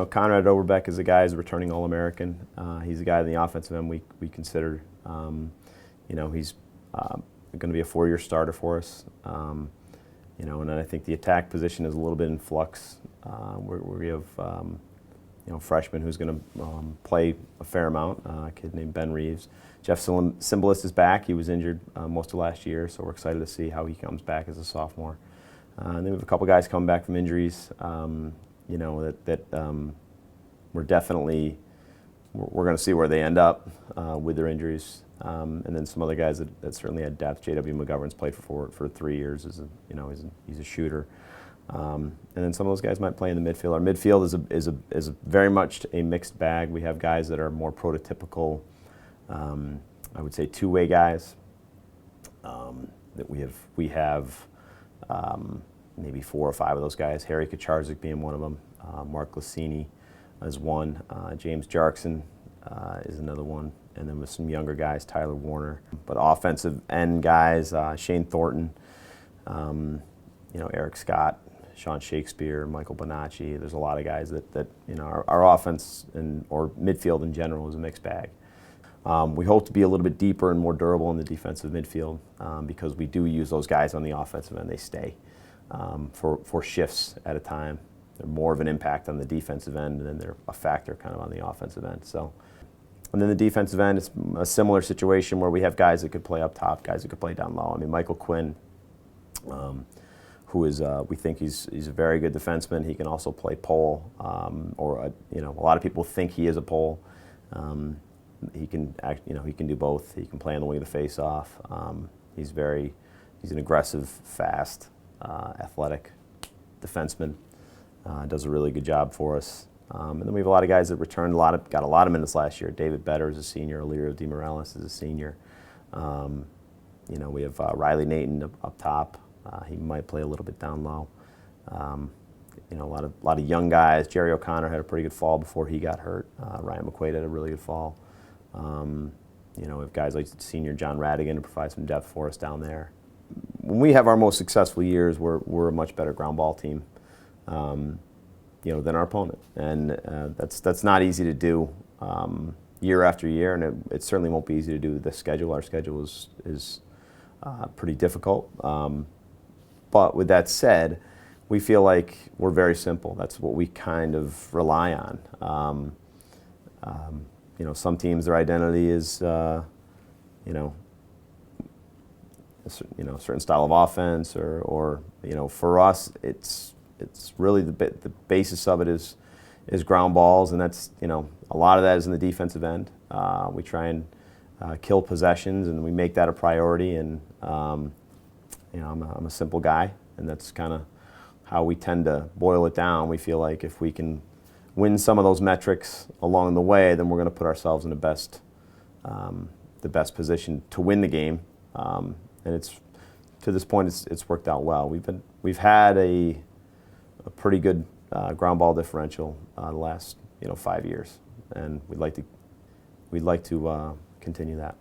Conrad Overbeck is a guy who's a returning All-American. He's a guy in the offensive end we consider. He's going to be a 4-year starter for us. And then I think the attack position is a little bit in flux. We have a freshman who's going to play a fair amount, a kid named Ben Reeves. Jeff Cymbalist is back. He was injured most of last year, so we're excited to see how he comes back as a sophomore. And then we have a couple guys coming back from injuries. We're definitely we're going to see where they end up with their injuries. And then some other guys that certainly had depth. J.W. McGovern's played for 3 years. He's a shooter. And then some of those guys might play in the midfield. Our midfield is very much a mixed bag. We have guys that are more prototypical, I would say, two-way guys. That we have maybe 4 or 5 of those guys. Harry Kacharzik being one of them. Mark Glacini is one. James Jarkson is another one. And then with some younger guys, Tyler Warner. But offensive end guys, Shane Thornton, Eric Scott, Sean Shakespeare, Michael Bonacci. There's a lot of guys that our offense or midfield in general is a mixed bag. We hope to be a little bit deeper and more durable in the defensive midfield because we do use those guys on the offensive end. They stay for shifts at a time. They're more of an impact on the defensive end, and then they're a factor kind of on the offensive end. And then the defensive end, it's a similar situation where we have guys that could play up top, guys that could play down low. I mean, Michael Quinn, who is, we think he's a very good defenseman. He can also play pole, a lot of people think he is a pole. He can do both. He can play on the wing of the face-off. He's an aggressive, fast, athletic defenseman. Does a really good job for us. And then we have a lot of guys that returned got a lot of minutes last year. David Better is a senior. Alirio DeMorales is a senior. We have Riley Nathan up top. He might play a little bit down low. A lot of young guys. Jerry O'Connor had a pretty good fall before he got hurt. Ryan McQuaid had a really good fall. We have guys like senior John Radigan to provide some depth for us down there. When we have our most successful years, we're a much better ground ball team. Than our opponent, and that's not easy to do year after year, and it certainly won't be easy to do with this schedule. Our schedule is pretty difficult, but with that said, we feel like we're very simple. That's what we kind of rely on. Some teams, their identity is a certain style of offense, or for us, it's really the basis of it is ground balls, and that's a lot of that is in the defensive end. We try and kill possessions, and we make that a priority. And I'm a simple guy, and that's kind of how we tend to boil it down. We feel like if we can win some of those metrics along the way, then we're going to put ourselves in the best position to win the game. And to this point, it's worked out well. We've had a pretty good ground ball differential the last 5 years, and we'd like to continue that.